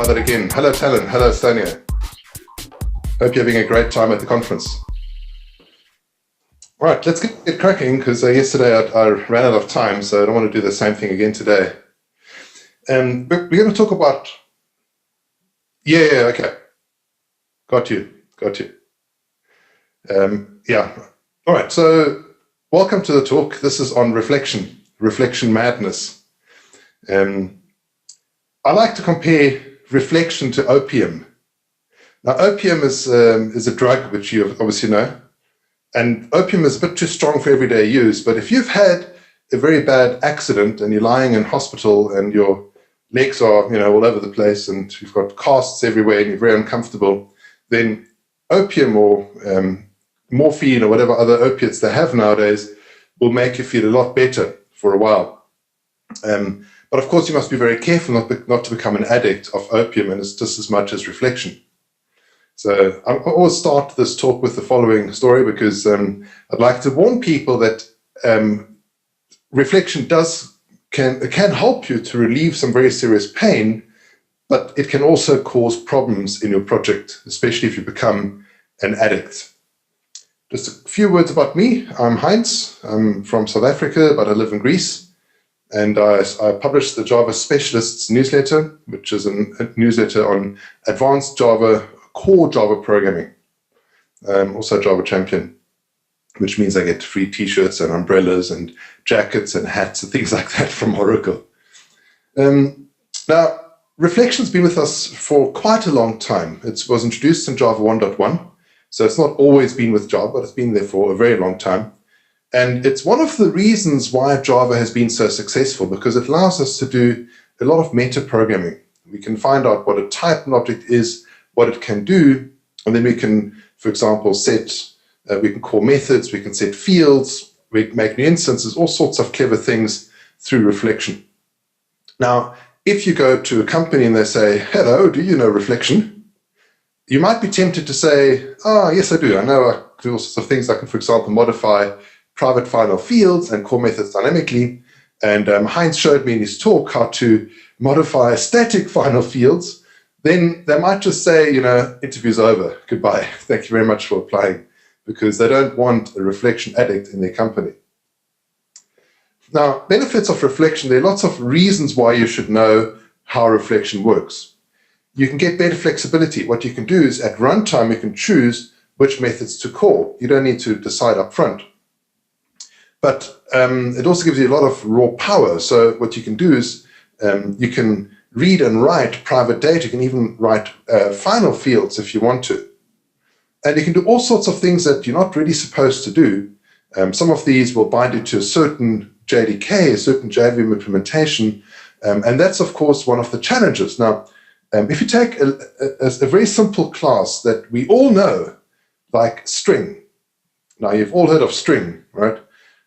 that again. Hello, Talinn. Hello, Estonia. Hope you're having a great time at the conference. All right, let's get cracking, because yesterday I ran out of time, so I don't want to do the same thing again today. We're going to talk about... Yeah, okay. Got you. Yeah. All right, so welcome to the talk. This is on reflection madness. I like to compare reflection to opium. Now, opium is a drug which you obviously know, and opium is a bit too strong for everyday use. But if you've had a very bad accident and you're lying in hospital and your legs are, all over the place and you've got casts everywhere and you're very uncomfortable, then opium or morphine or whatever other opiates they have nowadays will make you feel a lot better for a while. But of course, you must be very careful not to become an addict of opium, and it's just as much as reflection. So I always start this talk with the following story, because I'd like to warn people that reflection can help you to relieve some very serious pain, but it can also cause problems in your project, especially if you become an addict. Just a few words about me. I'm Heinz. I'm from South Africa, but I live in Greece. And I publish the Java Specialists newsletter, which is a newsletter on advanced Java, core Java programming. Also Java Champion, which means I get free t-shirts and umbrellas and jackets and hats and things like that from Oracle. Now, reflection's been with us for quite a long time. It was introduced in Java 1.1, so it's not always been with Java, but it's been there for a very long time. And it's one of the reasons why Java has been so successful, because it allows us to do a lot of meta programming. We can find out what a type and object is, what it can do, and then we can, for example, we can call methods, we can set fields, we can make new instances, all sorts of clever things through reflection. Now, if you go to a company and they say, hello, do you know reflection? You might be tempted to say, oh, yes, I do. I know I do all sorts of things. I can, for example, modify private final fields and call methods dynamically. And Heinz showed me in his talk how to modify static final fields. Then they might just say, interview's over, goodbye. Thank you very much for applying, because they don't want a reflection addict in their company. Now, benefits of reflection, there are lots of reasons why you should know how reflection works. You can get better flexibility. What you can do is at runtime, you can choose which methods to call. You don't need to decide up front. But it also gives you a lot of raw power. So what you can do is you can read and write private data. You can even write final fields if you want to. And you can do all sorts of things that you're not really supposed to do. Some of these will bind you to a certain JDK, a certain JVM implementation. And that's, of course, one of the challenges. Now, if you take a very simple class that we all know, like string. Now, you've all heard of string, right?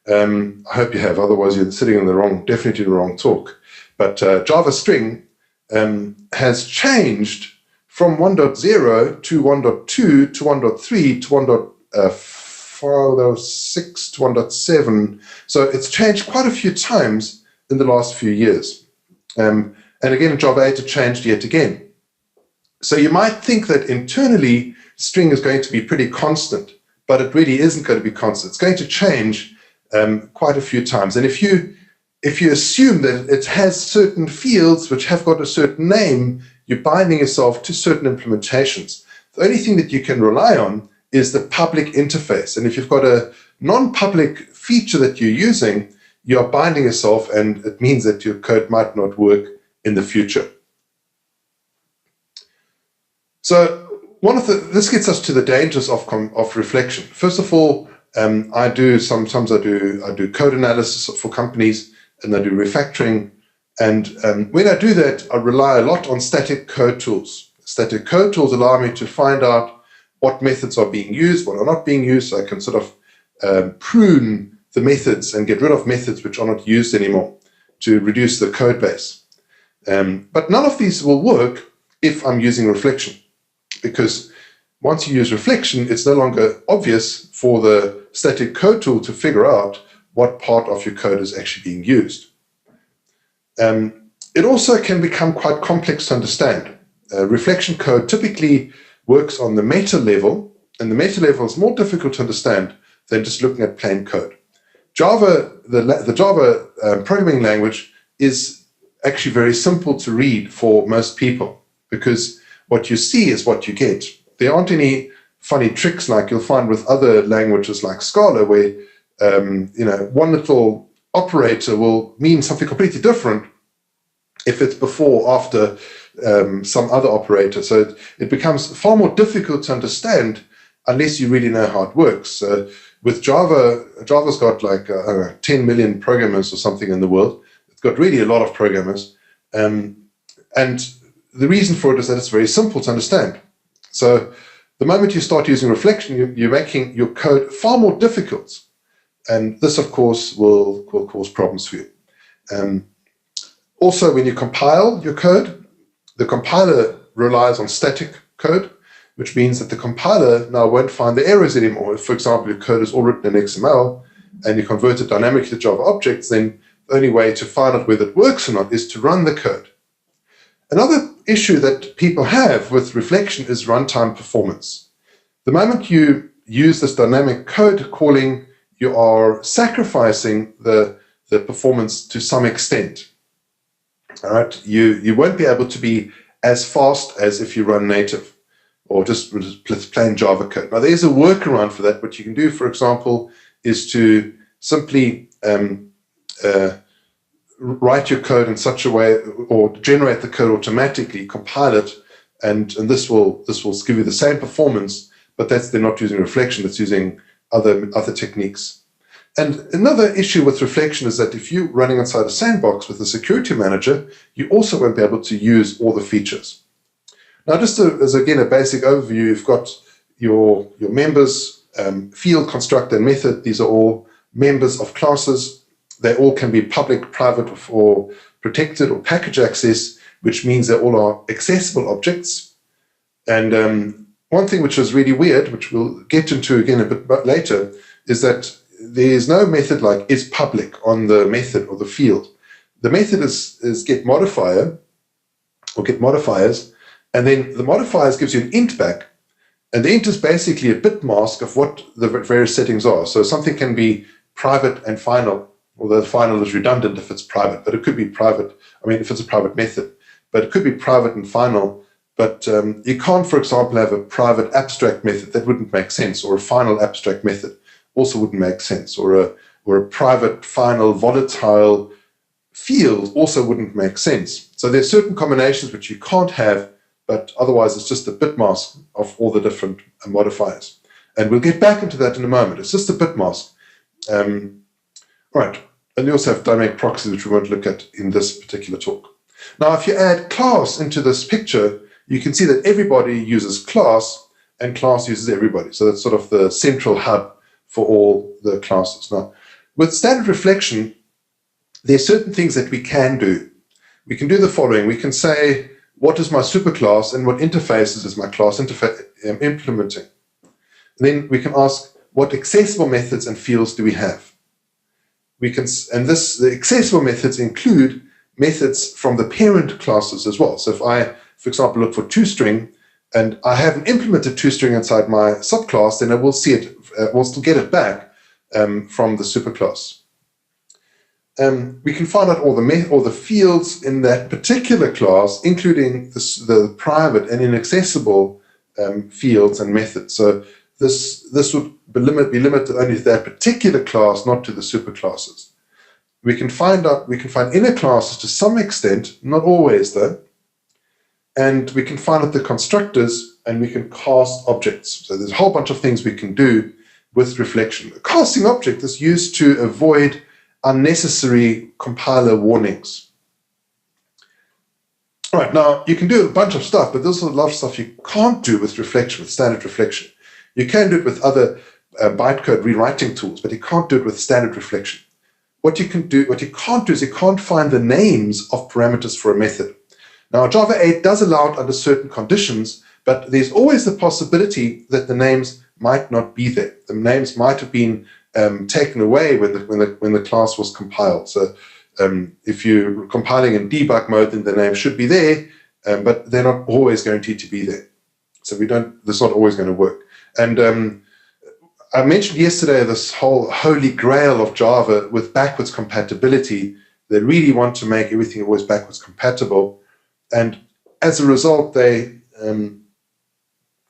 I hope you have, otherwise you're sitting in definitely in the wrong talk. But Java string has changed from 1.0 to 1.2 to 1.3 to 1.6 to 1.7. So it's changed quite a few times in the last few years. And again, in Java 8 it changed yet again. So you might think that internally string is going to be pretty constant, but it really isn't going to be constant. It's going to change quite a few times. And if you assume that it has certain fields which have got a certain name, you're binding yourself to certain implementations. The only thing that you can rely on is the public interface. And if you've got a non-public feature that you're using, you're binding yourself, and it means that your code might not work in the future. So this gets us to the dangers of reflection. First of all, sometimes I do code analysis for companies, and I do refactoring. And when I do that, I rely a lot on static code tools. Static code tools allow me to find out what methods are being used, what are not being used, so I can sort of prune the methods and get rid of methods which are not used anymore to reduce the code base. But none of these will work if I'm using reflection, because once you use reflection, it's no longer obvious for the static code tool to figure out what part of your code is actually being used. It also can become quite complex to understand. reflection code typically works on the meta level, and the meta level is more difficult to understand than just looking at plain code. Java, the Java programming language, is actually very simple to read for most people, because what you see is what you get. There aren't any funny tricks like you'll find with other languages like Scala, where one little operator will mean something completely different if it's before or after some other operator. So it becomes far more difficult to understand unless you really know how it works. With Java, Java's got like 10 million programmers or something in the world. It's got really a lot of programmers. And the reason for it is that it's very simple to understand. So the moment you start using reflection, you're making your code far more difficult. And this, of course, will cause problems for you. Also, when you compile your code, the compiler relies on static code, which means that the compiler now won't find the errors anymore. If, for example, your code is all written in XML and you convert it dynamically to Java objects, then the only way to find out whether it works or not is to run the code. Another issue that people have with reflection is runtime performance. The moment you use this dynamic code calling, you are sacrificing the performance to some extent. All right, you won't be able to be as fast as if you run native or just plain Java code. Now, there's a workaround for that. What you can do, for example, is to simply write your code in such a way, or generate the code automatically, compile it, and this will give you the same performance, but they're not using reflection, it's using other techniques. And another issue with reflection is that if you're running inside a sandbox with a security manager, you also won't be able to use all the features. Now, just as again a basic overview, you've got your members, field, constructor, and method. These are all members of classes. They all can be public, private, or protected, or package access, which means they all are accessible objects. And one thing which is really weird, which we'll get into again a bit later, is that there's no method like is public on the method or the field. The method is get modifier or get modifiers, and then the modifiers gives you an int back, and the int is basically a bit mask of what the various settings are. So something can be private and final, although the final is redundant if it's private, but it could be private. I mean, if it's a private method, but it could be private and final. But you can't, for example, have a private abstract method. That wouldn't make sense, or a final abstract method also wouldn't make sense, or a private final volatile field also wouldn't make sense. So there's certain combinations which you can't have, but otherwise it's just a bit mask of all the different modifiers. And we'll get back into that in a moment. It's just a bit mask. Right, and you also have dynamic proxies, which we won't look at in this particular talk. Now, if you add class into this picture, you can see that everybody uses class, and class uses everybody. So that's sort of the central hub for all the classes. Now, with standard reflection, there are certain things that we can do. We can do the following. We can say, what is my superclass and what interfaces is my class implementing? And then we can ask, what accessible methods and fields do we have? The accessible methods include methods from the parent classes as well. So if I, for example, look for toString, and I haven't implemented toString inside my subclass, then I will see it, we'll still get it back from the superclass. We can find out all the fields in that particular class, including the private and inaccessible fields and methods. So this would be limited only to that particular class, not to the superclasses. We can find inner classes to some extent, not always though. And we can find out the constructors, and we can cast objects. So there's a whole bunch of things we can do with reflection. A casting object is used to avoid unnecessary compiler warnings. All right, now you can do a bunch of stuff, but there's a lot of stuff you can't do with reflection, with standard reflection. You can do it with other bytecode rewriting tools, but you can't do it with standard reflection. What you can't do is you can't find the names of parameters for a method. Now, Java 8 does allow it under certain conditions, but there's always the possibility that the names might not be there. The names might have been taken away when the class was compiled. So if you're compiling in debug mode, then the name should be there, but they're not always guaranteed to be there. So that's not always going to work. And I mentioned yesterday this whole holy grail of Java with backwards compatibility. They really want to make everything always backwards compatible. And as a result, they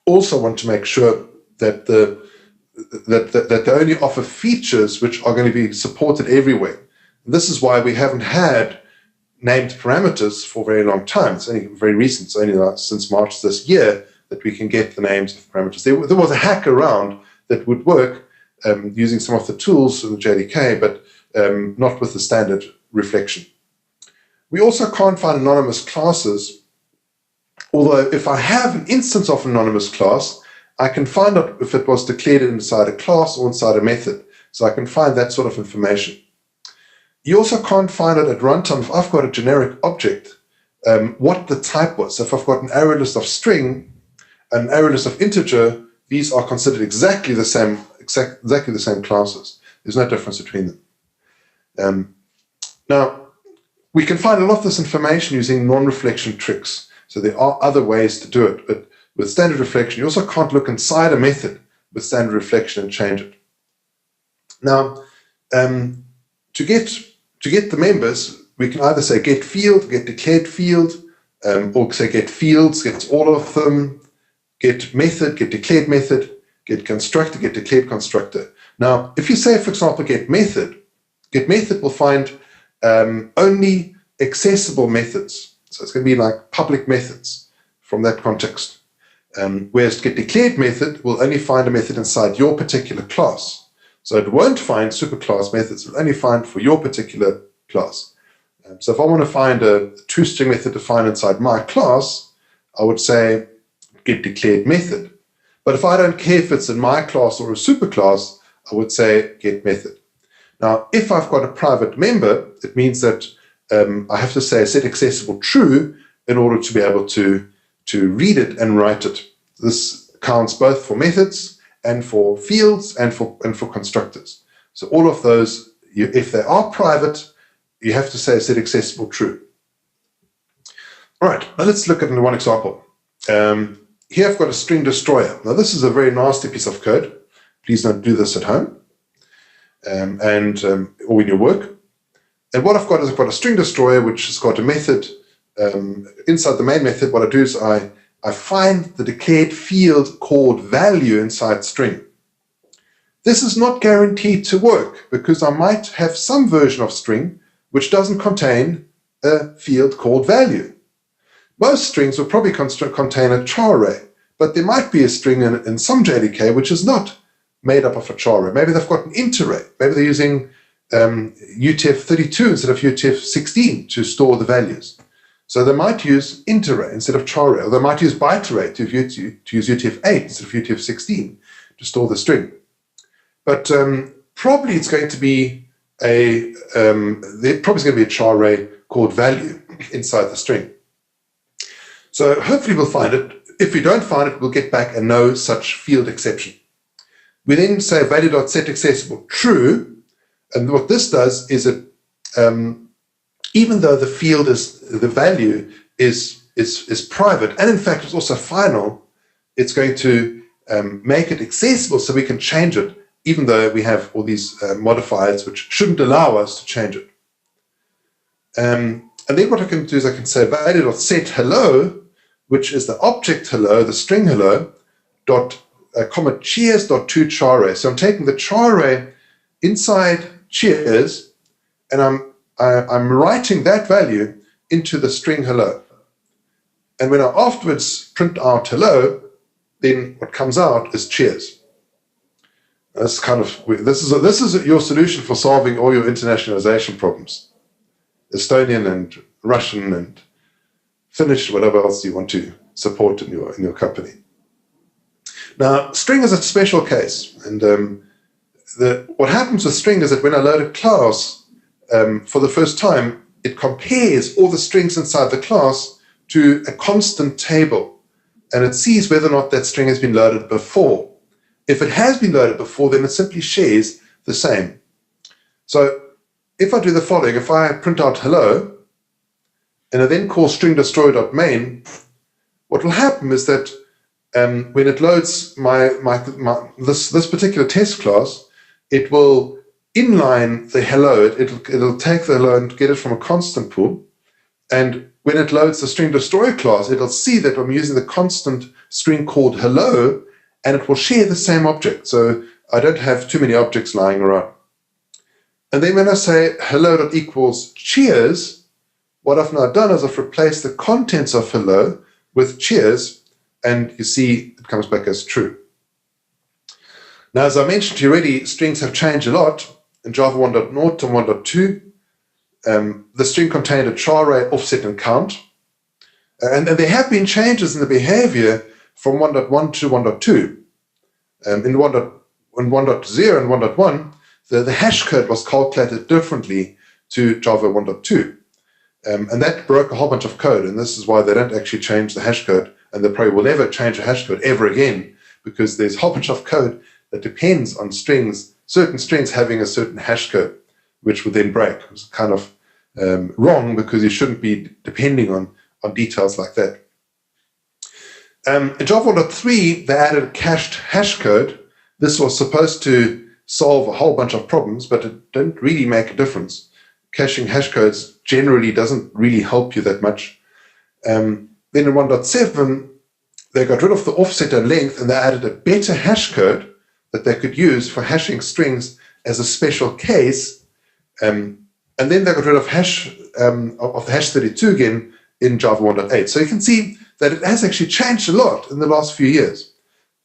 also want to make sure that they only offer features which are going to be supported everywhere. And this is why we haven't had named parameters for a very long time. It's only very recent. It's only since March this year that we can get the names of parameters. There was a hack around that would work using some of the tools in the JDK, but not with the standard reflection. We also can't find anonymous classes, although if I have an instance of an anonymous class, I can find out if it was declared inside a class or inside a method. So I can find that sort of information. You also can't find it at runtime if I've got a generic object, what the type was. So if I've got an array list of string, an array list of integer, these are considered exactly the same classes. There's no difference between them. Now, we can find a lot of this information using non-reflection tricks. So there are other ways to do it, but with standard reflection, you also can't look inside a method with standard reflection and change it. Now, to get the members, we can either say get field, get declared field, or say get fields, get all of them, get method, get declared method, get constructor, get declared constructor. Now, if you say, for example, get method will find only accessible methods. So it's going to be like public methods from that context. Whereas get declared method will only find a method inside your particular class. So it won't find superclass methods, it will only find for your particular class. So if I want to find a toString method defined inside my class, I would say get declared method. But if I don't care if it's in my class or a superclass, I would say get method. Now, if I've got a private member, it means that I have to say set accessible true in order to be able to read it and write it. This counts both for methods and for fields and for constructors. So all of those, if they are private, you have to say set accessible true. All right, now let's look at one example. Here I've got a string destroyer. Now this is a very nasty piece of code. Please don't do this at home or in your work. And what I've got is I've got a string destroyer which has got a method. Inside the main method, what I do is I find the declared field called value inside string. This is not guaranteed to work because I might have some version of string which doesn't contain a field called value. Most strings will probably contain a char array, but there might be a string in some JDK which is not made up of a char array. Maybe they've got an int array. Maybe they're using UTF-32 instead of UTF-16 to store the values. So they might use int array instead of char array, or they might use byte array to use UTF-8 instead of UTF-16 to store the string. But probably it's going to be there's probably going to be a char array called value inside the string. So hopefully we'll find it. If we don't find it, we'll get back a no such field exception. We then say value.setAccessible true, and what this does is it, even though the field the value is private, and in fact it's also final, it's going to make it accessible so we can change it, even though we have all these modifiers which shouldn't allow us to change it. And then what I can do is I can say value.setHello, which is the object hello, the string hello, comma cheers.toChar array. So I'm taking the char array inside cheers, and I'm writing that value into the string hello. And when I afterwards print out hello, then what comes out is cheers. That's kind of this is your solution for solving all your internationalization problems. Estonian and Russian and Finnish, whatever else you want to support in your company. Now, string is a special case, and what happens with string is that when I load a class for the first time, it compares all the strings inside the class to a constant table, and it sees whether or not that string has been loaded before. If it has been loaded before, then it simply shares the same. So if I do the following, if I print out hello, and I then call string destroy.main, what will happen is that when it loads this particular test class, it will inline the hello. It'll take the hello and get it from a constant pool. And when it loads the string destroy class, it'll see that I'm using the constant string called hello, and it will share the same object. So I don't have too many objects lying around. And then when I say hello.equals cheers, what I've now done is I've replaced the contents of hello with cheers, and you see it comes back as true. Now, as I mentioned to you already, strings have changed a lot. In Java 1.0 to 1.2, the string contained a char array, offset, and count. And there have been changes in the behavior from 1.1 to 1.2. In 1.0 and 1.1, the hash code was calculated differently to Java 1.2. And that broke a whole bunch of code, and this is why they don't actually change the hash code, and they probably will never change the hash code ever again, because there's a whole bunch of code that depends on strings, certain strings having a certain hash code, which would then break. It's kind of wrong, because you shouldn't be depending on details like that. In Java 1.3, they added a cached hash code. This was supposed to solve a whole bunch of problems, but it didn't really make a difference. Caching hash codes generally doesn't really help you that much. Then in 1.7, they got rid of the offset and length, and they added a better hash code that they could use for hashing strings as a special case. And then they got rid of the hash 32 again in Java 1.8. So you can see that it has actually changed a lot in the last few years.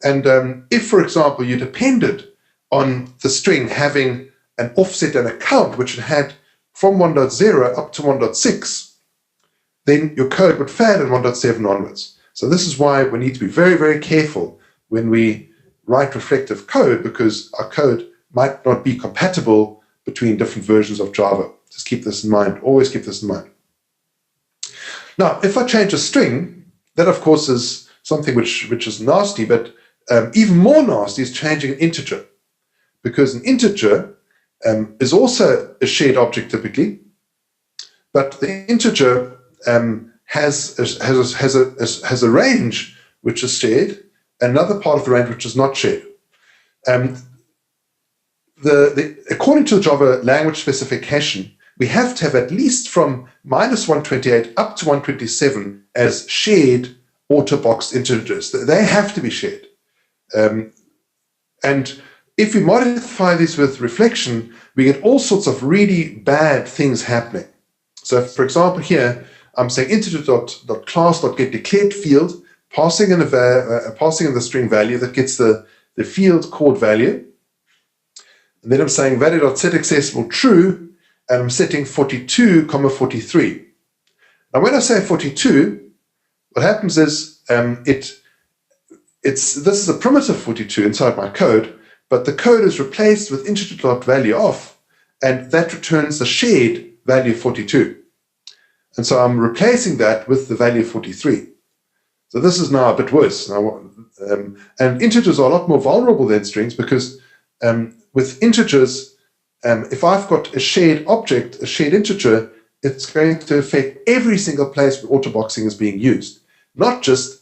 And if, for example, you depended on the string having an offset and a count, which it had from 1.0 up to 1.6, then your code would fail in 1.7 onwards. So this is why we need to be very, very careful when we write reflective code, because our code might not be compatible between different versions of Java. Just keep this in mind. Always keep this in mind. Now, if I change a string, that of course is something which is nasty, but even more nasty is changing an integer, because an integer is also a shared object typically, but the integer has a range which is shared, another part of the range which is not shared. According to the Java language specification, we have to have at least from -128 up to 127 as shared auto-boxed integers. They have to be shared. And if we modify these with reflection, we get all sorts of really bad things happening. So, for example, here I'm saying integer.class.getDeclared field, passing in the string value that gets the field called value. And then I'm saying value.setAccessible true, and I'm setting 42, 43. Now, when I say 42, what happens is this is a primitive 42 inside my code, but the code is replaced with integer.valueOf, and that returns the shared value 42. And so I'm replacing that with the value 43. So this is now a bit worse. Now, and integers are a lot more vulnerable than strings, because with integers, if I've got a shared object, a shared integer, it's going to affect every single place where autoboxing is being used. Not just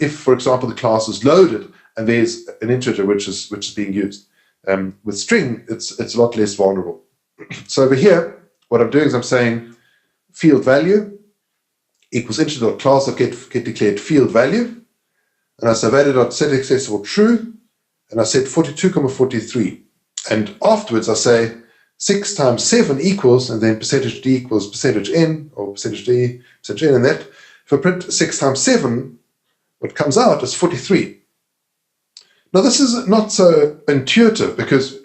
if, for example, the class is loaded and there's an integer which is being used. With string, it's a lot less vulnerable. So over here, what I'm doing is I'm saying field value equals integer.class.getDeclared field value, and I say value.setAccessible true, and I set 42, 43. And afterwards I say 6 times 7 equals, and then percentage d equals percentage n, or percentage d, percentage n, and that. If I print 6 times 7, what comes out is 43. Now this is not so intuitive, because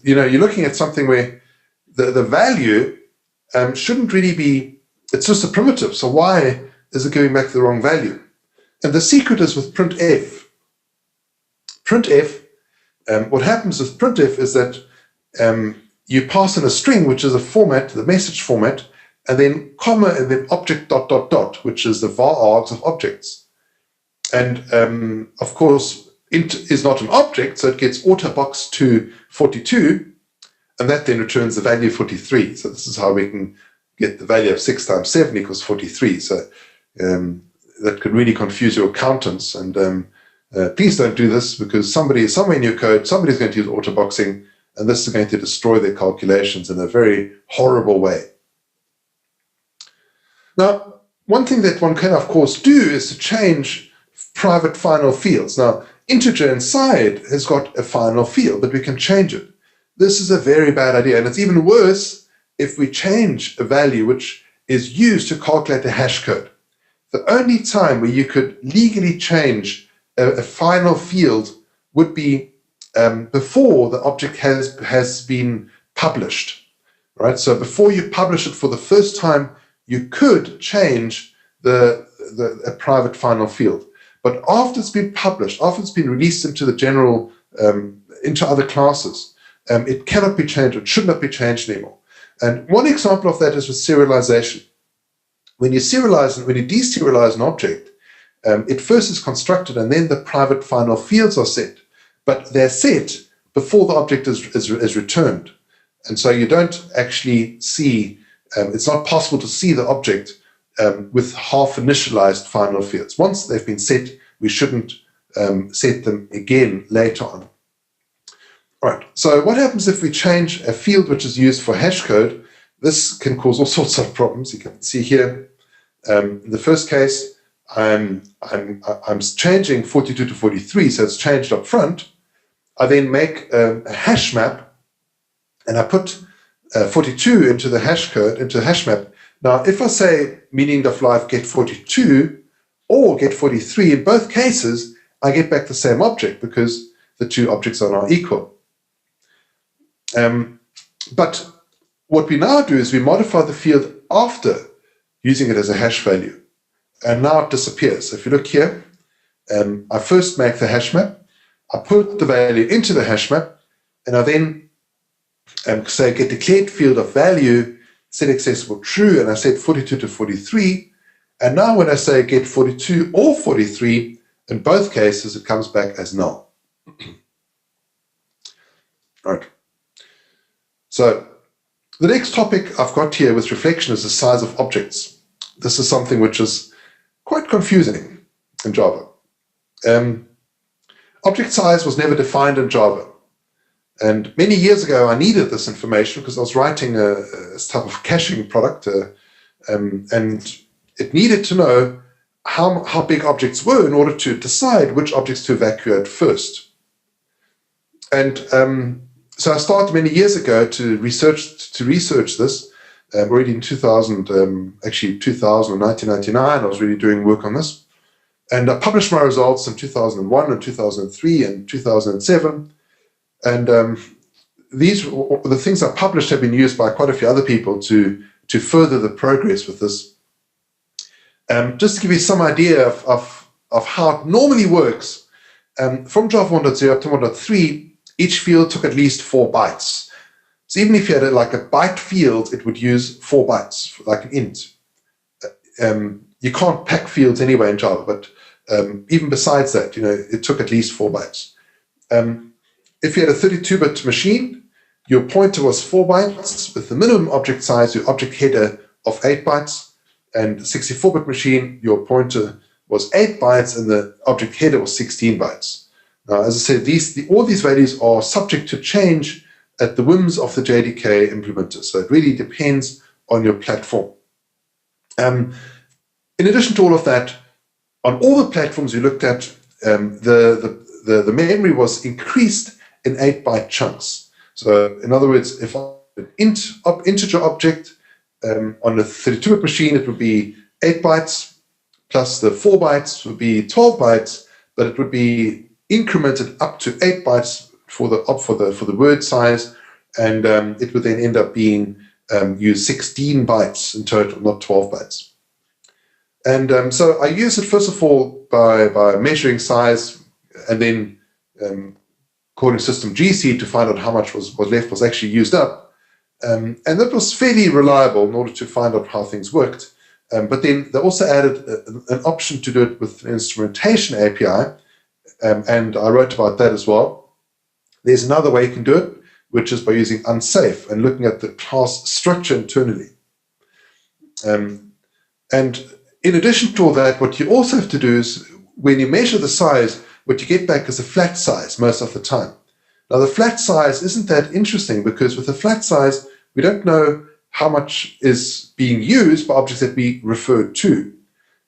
you're looking at something where the value shouldn't really be, it's just a primitive, so why is it giving back the wrong value? And the secret is with printf. Printf, what happens with printf is that you pass in a string, which is a format, the message format, and then comma, and then object ... which is the var args of objects. And of course, int is not an object, so it gets auto-boxed to 42, and that then returns the value 43. So this is how we can get the value of 6 times 7 equals 43. So that could really confuse your accountants. And please don't do this, because somewhere in your code, somebody's going to use autoboxing, and this is going to destroy their calculations in a very horrible way. Now, one thing that one can, of course, do is to change private final fields. Now, integer inside has got a final field, but we can change it. This is a very bad idea, and it's even worse if we change a value which is used to calculate a hash code. The only time where you could legally change a final field would be before the object has been published, right? So before you publish it for the first time, you could change a private final field. But after it's been published, after it's been released into the general, into other classes, it cannot be changed, it should not be changed anymore. And one example of that is with serialization. When you serialize and when you deserialize an object, it first is constructed and then the private final fields are set. But they're set before the object is returned. And so you don't actually see, it's not possible to see the object with half initialized final fields. Once they've been set, we shouldn't set them again later on. All right, so what happens if we change a field which is used for hash code? This can cause all sorts of problems. You can see here, in the first case, I'm changing 42 to 43, so it's changed up front. I then make a hash map, and I put 42 into the hash code, into the hash map. Now, if I say meaning.live get 42 or get 43, in both cases, I get back the same object because the two objects are now equal. But what we now do is we modify the field after using it as a hash value. And now it disappears. So if you look here, I first make the hash map, I put the value into the hash map, and I then say get declared field of value, set accessible true, and I set 42 to 43. And now when I say get 42 or 43, in both cases it comes back as null. Right. So the next topic I've got here with reflection is the size of objects. This is something which is quite confusing in Java. Object size was never defined in Java. And many years ago, I needed this information because I was writing a type of caching product, and it needed to know how big objects were in order to decide which objects to evacuate first. And so I started many years ago to research this. Already in 2000, actually 2000 or 1999, I was really doing work on this. And I published my results in 2001 and 2003 and 2007. And the things I published have been used by quite a few other people to further the progress with this. Just to give you some idea of how it normally works, from Java 1.0 up to 1.3, each field took at least 4 bytes. So even if you had a byte field, it would use 4 bytes, like an int. You can't pack fields anyway in Java, but even besides that, it took at least 4 bytes. If you had a 32-bit machine, your pointer was 4 bytes with the minimum object size, your object header of 8 bytes, and 64-bit machine, your pointer was 8 bytes and the object header was 16 bytes. Now, as I said, all these values are subject to change at the whims of the JDK implementer. So it really depends on your platform. In addition to all of that, on all the platforms you looked at, the memory was increased in 8-byte chunks. So in other words, if I have an integer object on a 32-bit machine, it would be 8 bytes plus the 4 bytes would be 12 bytes, but it would be incremented up to 8 bytes for the word size, and it would then end up being use 16 bytes in total, not 12 bytes. And so I use it first of all by measuring size, and then calling system GC to find out how much was left was actually used up. And that was fairly reliable in order to find out how things worked. But then they also added an option to do it with an instrumentation API, and I wrote about that as well. There's another way you can do it, which is by using unsafe and looking at the class structure internally. And in addition to all that, what you also have to do is, when you measure the size, what you get back is a flat size most of the time. Now, the flat size isn't that interesting because with a flat size, we don't know how much is being used by objects that we referred to.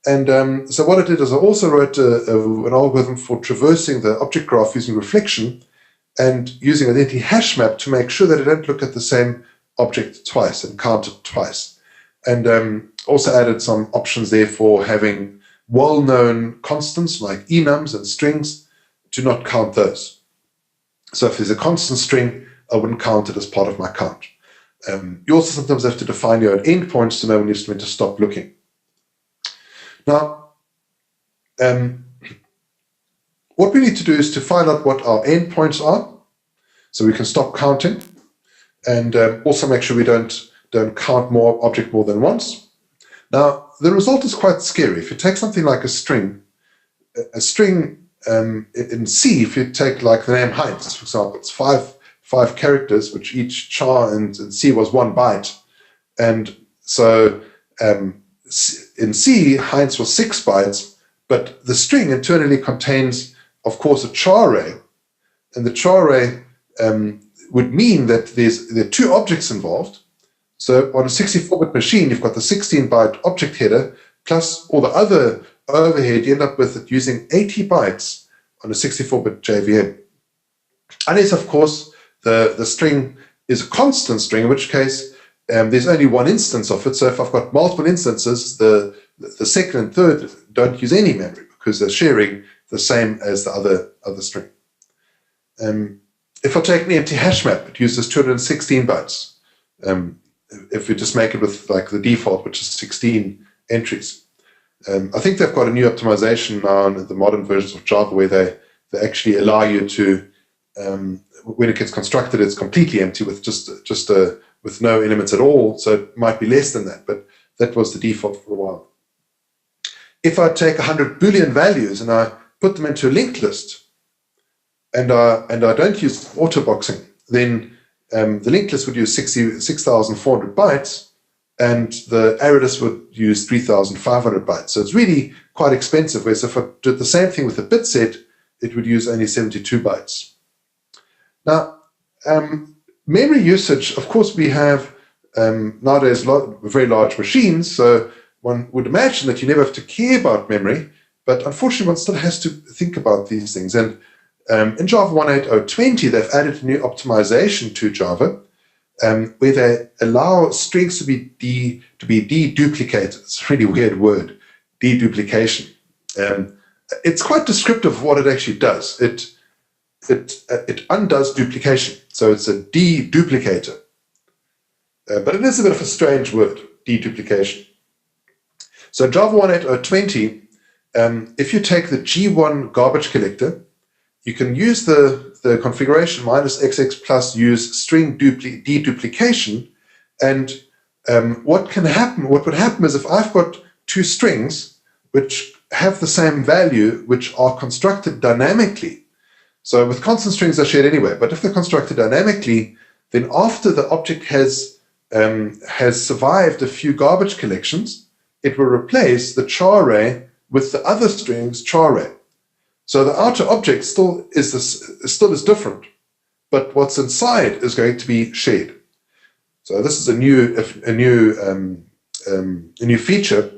And so what I did is I also wrote an algorithm for traversing the object graph using reflection and using an identity hash map to make sure that I don't look at the same object twice and count it twice. And also added some options there for having well-known constants like enums and strings to not count those. So if there's a constant string, I wouldn't count it as part of my count. You also sometimes have to define your own endpoints to know when you're meant to stop looking. Now, what we need to do is to find out what our endpoints are, so we can stop counting, and also make sure we don't count object more than once. Now, the result is quite scary. If you take something like a string in C, if you take like the name Heinz, for example, it's five characters, which each char in C was 1 byte. And so in C, Heinz was 6 bytes, but the string internally contains, of course, a char array. And the char array would mean that there are 2 objects involved. So on a 64-bit machine, you've got the 16-byte object header plus all the other overhead. You end up with it using 80 bytes on a 64-bit JVM. Unless, of course, the string is a constant string, in which case there's only one instance of it. So if I've got multiple instances, the second and third don't use any memory because they're sharing the same as the other string. If I take an empty hash map, it uses 216 bytes. If we just make it with like the default, which is 16 entries. I think they've got a new optimization now in the modern versions of Java where they actually allow you to, when it gets constructed, it's completely empty with with no elements at all. So it might be less than that, but that was the default for a while. If I take 100 Boolean values and I put them into a linked list, and I don't use autoboxing, then the linked list would use 6,400 bytes, and the array list would use 3,500 bytes. So it's really quite expensive, whereas if I did the same thing with a bit set, it would use only 72 bytes. Now, memory usage, of course, we have nowadays very large machines, so one would imagine that you never have to care about memory, but unfortunately one still has to think about these things. And in Java 1.8.0.20, they've added a new optimization to Java where they allow strings to be deduplicated. It's a really weird word, deduplication. It's quite descriptive of what it actually does. It undoes duplication, so it's a deduplicator. But it is a bit of a strange word, deduplication. So in Java 1.8.0.20, if you take the G1 garbage collector, you can use the configuration -XX plus use string deduplication, and what would happen is if I've got 2 strings which have the same value, which are constructed dynamically. So with constant strings they're shared anyway, but if they're constructed dynamically, then after the object has survived a few garbage collections, it will replace the char array with the other string's char array. So the outer object still is different, but what's inside is going to be shared. So this is a new feature,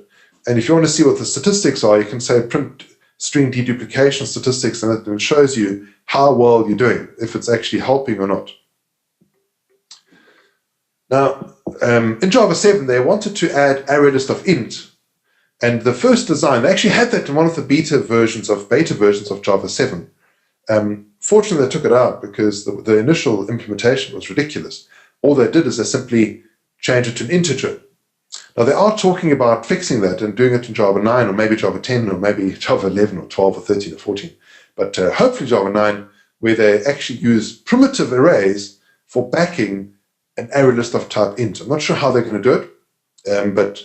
and if you want to see what the statistics are, you can say print string deduplication statistics, and it shows you how well you're doing, if it's actually helping or not. Now, in Java 7, they wanted to add array list of int. And the first design, they actually had that in one of the beta versions of Java 7. Fortunately, they took it out because the initial implementation was ridiculous. All they did is they simply changed it to an integer. Now, they are talking about fixing that and doing it in Java 9 or maybe Java 10 or maybe Java 11 or 12 or 13 or 14. But hopefully Java 9, where they actually use primitive arrays for backing an array list of type int. I'm not sure how they're going to do it, but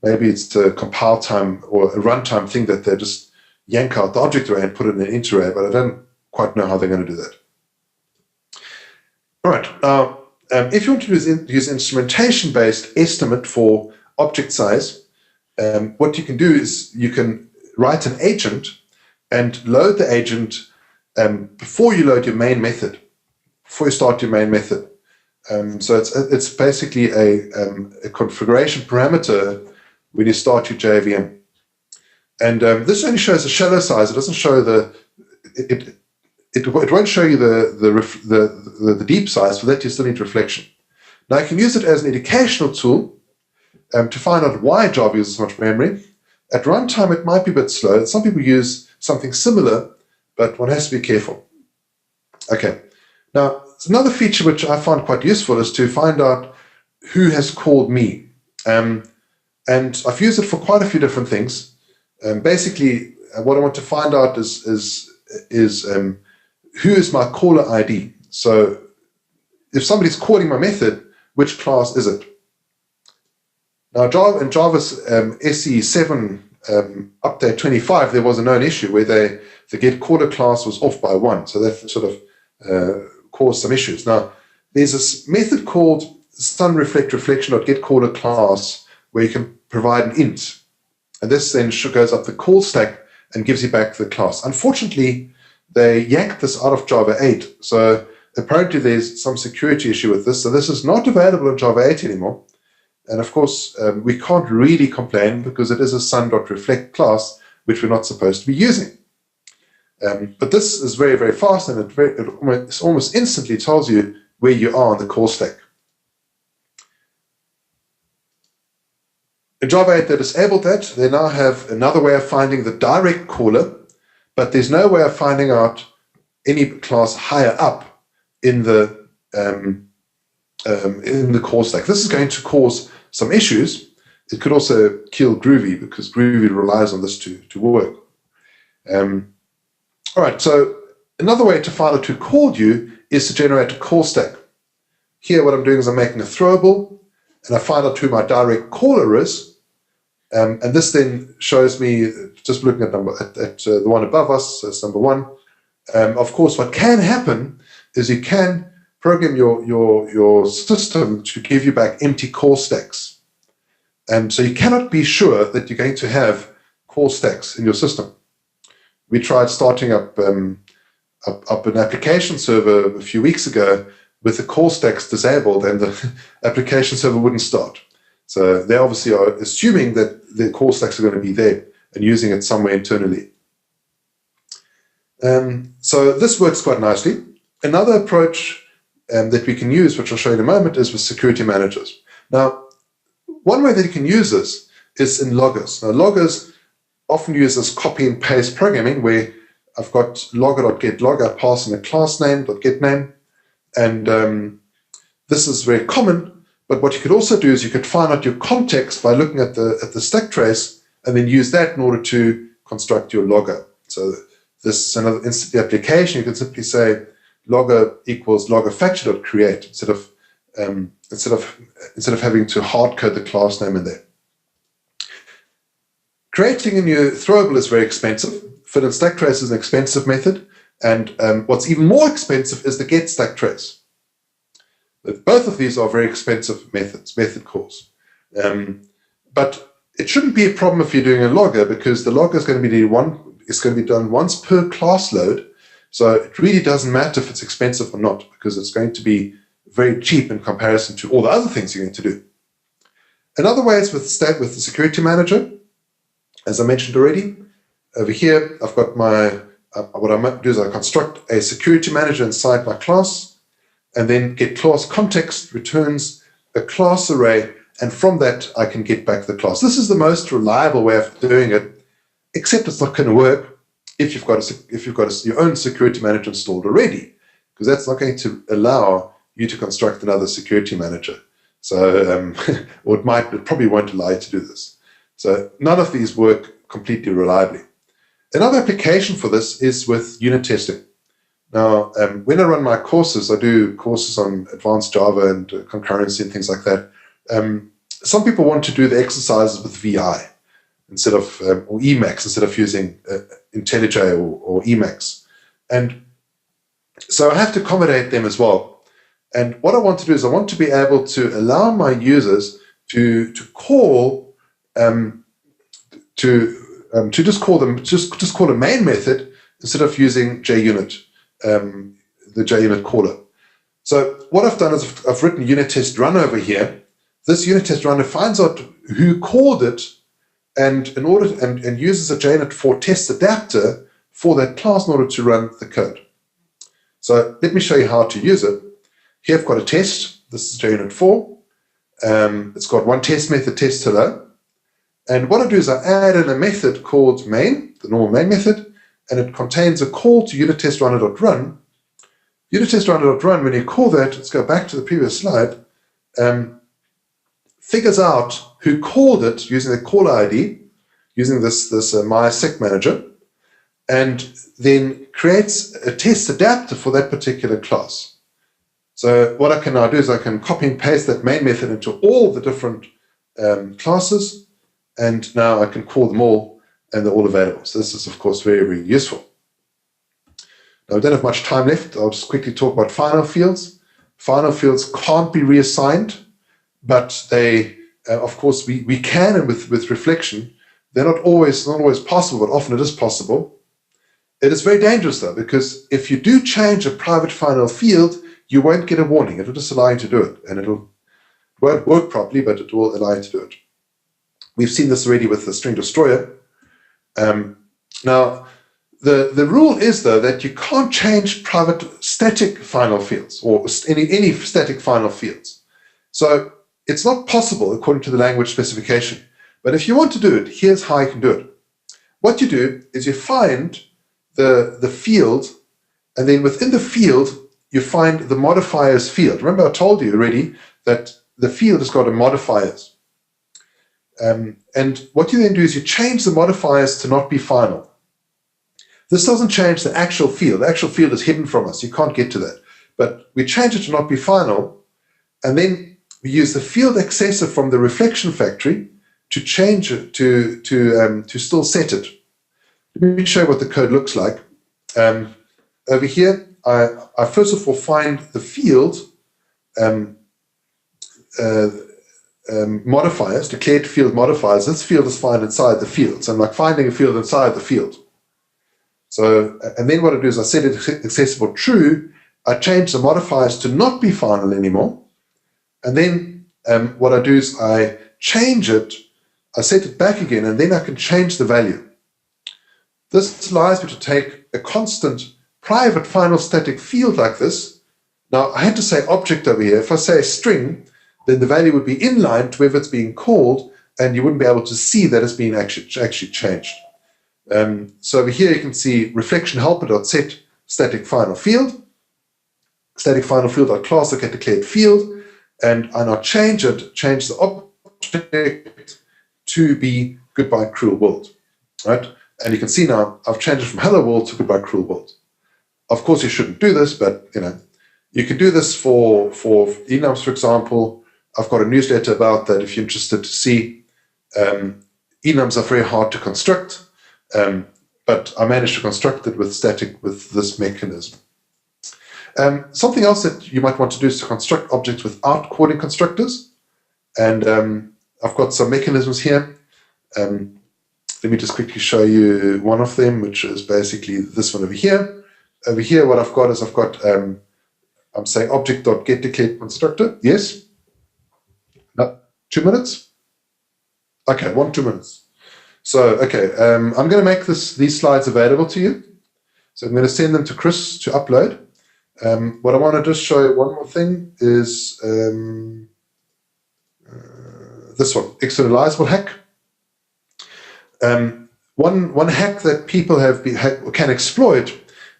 maybe it's a compile time or a runtime thing that they just yank out the object array and put it in an int array, but I don't quite know how they're going to do that. All right, now, if you want to use instrumentation-based estimate for object size, what you can do is you can write an agent and load the agent before you load your main method, before you start your main method. So it's basically a configuration parameter when you start your JVM. And this only shows the shallow size. It doesn't show it won't show you the deep size. For that, you still need reflection. Now, you can use it as an educational tool to find out why Java uses so much memory. At runtime, it might be a bit slow. Some people use something similar, but one has to be careful. Okay. Now, another feature which I find quite useful is to find out who has called me. And I've used it for quite a few different things. Basically, what I want to find out is who is my caller ID. So if somebody's calling my method, which class is it? Now, in Java's SE7 update 25, there was a known issue where the getCaller class was off by 1. So that sort of caused some issues. Now, there's this method called sunReflectReflection.getCaller class where you can provide an int. And this then goes up the call stack and gives you back the class. Unfortunately, they yanked this out of Java 8. So apparently there's some security issue with this. So this is not available in Java 8 anymore. And of course, we can't really complain because it is a sun.reflect class, which we're not supposed to be using. But this is very, very fast, and it almost instantly tells you where you are on the call stack. In Java 8, they disabled that. They now have another way of finding the direct caller, but there's no way of finding out any class higher up in the call stack. This is going to cause some issues. It could also kill Groovy because Groovy relies on this to work. All right, so another way to find out who called you is to generate a call stack. Here, what I'm doing is I'm making a throwable, and I find out who my direct caller is. And this then shows me, just looking at the one above us, so it's number 1. Of course, what can happen is you can program your system to give you back empty call stacks. And so you cannot be sure that you're going to have call stacks in your system. We tried starting up an application server a few weeks ago with the call stacks disabled, and the application server wouldn't start. So they obviously are assuming that the call stacks are going to be there and using it somewhere internally. So this works quite nicely. Another approach that we can use, which I'll show you in a moment, is with security managers. Now, one way that you can use this is in loggers. Now, loggers often use this copy and paste programming where I've got logger.getLogger, passing a class name, .getName, and this is very common. But what you could also do is you could find out your context by looking at the stack trace and then use that in order to construct your logger. So this is another instance of the application. You can simply say logger equals loggerFactor.create instead of having to hard code the class name in there. Creating a new throwable is very expensive. Fill in stack trace is an expensive method, and what's even more expensive is the get stack trace. But both of these are very expensive method calls. But it shouldn't be a problem if you're doing a logger, because the logger is going to be done once per class load. So it really doesn't matter if it's expensive or not, because it's going to be very cheap in comparison to all the other things you're going to do. Another way is with the security manager. As I mentioned already, over here I've got what I might do is I construct a security manager inside my class, and then get class context returns a class array, and from that I can get back the class. This is the most reliable way of doing it, except it's not going to work if you've got your own security manager installed already, because that's not going to allow you to construct another security manager. So, or it probably won't allow you to do this. So none of these work completely reliably. Another application for this is with unit testing. Now, when I run my courses, I do courses on advanced Java and concurrency and things like that. Some people want to do the exercises with VI instead of, or Emacs, instead of using IntelliJ or Emacs. And so I have to accommodate them as well. And what I want to do is I want to be able to allow my users to call to just call them just call a main method instead of using JUnit, the JUnit caller. So what I've done is I've written unit test run over here. This unit test runner finds out who called it and uses a JUnit for test adapter for that class in order to run the code. So let me show you how to use it. Here I've got a test. This is JUnit 4. It's got one test method, test hello. And what I do is I add in a method called main, the normal main method, and it contains a call to unit test runner.run. Unit test runner.run, when you call that, let's go back to the previous slide, figures out who called it using the caller ID, using this MySec manager, and then creates a test adapter for that particular class. So what I can now do is I can copy and paste that main method into all the different classes, and now I can call them all, and they're all available. So this is, of course, very, very useful. Now, I don't have much time left. I'll just quickly talk about final fields. Final fields can't be reassigned, but they, of course, we can, and with reflection, they're not always possible, but often it is possible. It is very dangerous, though, because if you do change a private final field, you won't get a warning. It will just allow you to do it, and it won't work properly, but it will allow you to do it. We've seen this already with the string destroyer. Now, the rule is, though, that you can't change private static final fields or any static final fields. So it's not possible according to the language specification. But if you want to do it, here's how you can do it. What you do is you find the field, and then within the field, you find the modifiers field. Remember, I told you already that the field has got a modifiers. And what you then do is you change the modifiers to not be final. This doesn't change the actual field. The actual field is hidden from us. You can't get to that. But we change it to not be final, and then we use the field accessor from the reflection factory to change it to still set it. Let me show you what the code looks like. Over here, I first of all find the field modifiers, declared field modifiers. This field is found inside the field. So I'm like finding a field inside the field. So, and then what I do is I set it accessible true. I change the modifiers to not be final anymore. And then what I do is I change it, I set it back again, and then I can change the value. This allows me to take a constant private final static field like this. Now, I had to say object over here. If I say string, then the value would be inline to wherever it's being called, and you wouldn't be able to see that it's being actually changed. So over here you can see reflection helper.set static final field, static final field.class get declared field, and I now change the object to be goodbye cruel world, right? And you can see now I've changed it from hello world to goodbye cruel world. Of course you shouldn't do this, but you can do this for enums, for example. I've got a newsletter about that if you're interested to see. Enums are very hard to construct. But I managed to construct it with this mechanism. Something else that you might want to do is to construct objects without calling constructors. And I've got some mechanisms here. Let me just quickly show you one of them, which is basically this one over here. Over here, what I've got is I'm saying object.getDeclared constructor. Yes? No, 2 minutes? Okay, 2 minutes. So, okay, I'm going to make these slides available to you. So I'm going to send them to Chris to upload. What I want to just show you one more thing is this one, externalizable hack. One hack that people can exploit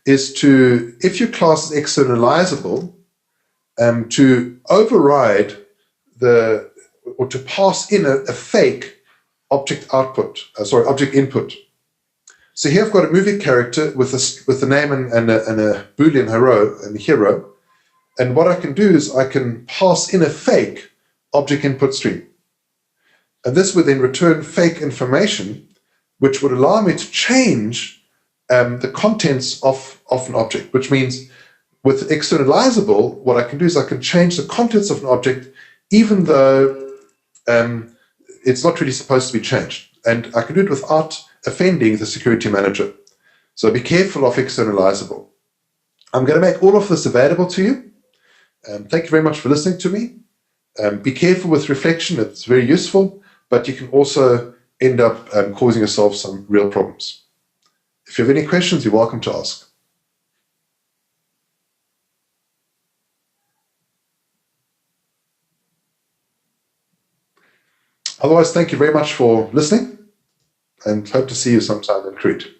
is to, if your class is externalizable, to override or to pass in a fake object input. So here I've got a movie character with a name and a Boolean hero. And what I can do is I can pass in a fake object input stream. And this would then return fake information, which would allow me to change the contents of an object, which means with externalizable, what I can do is I can change the contents of an object even though it's not really supposed to be changed. And I can do it without offending the security manager. So be careful of externalizable. I'm going to make all of this available to you. Thank you very much for listening to me. Be careful with reflection. It's very useful, but you can also end up causing yourself some real problems. If you have any questions, you're welcome to ask. Otherwise, thank you very much for listening, and hope to see you sometime in Crete.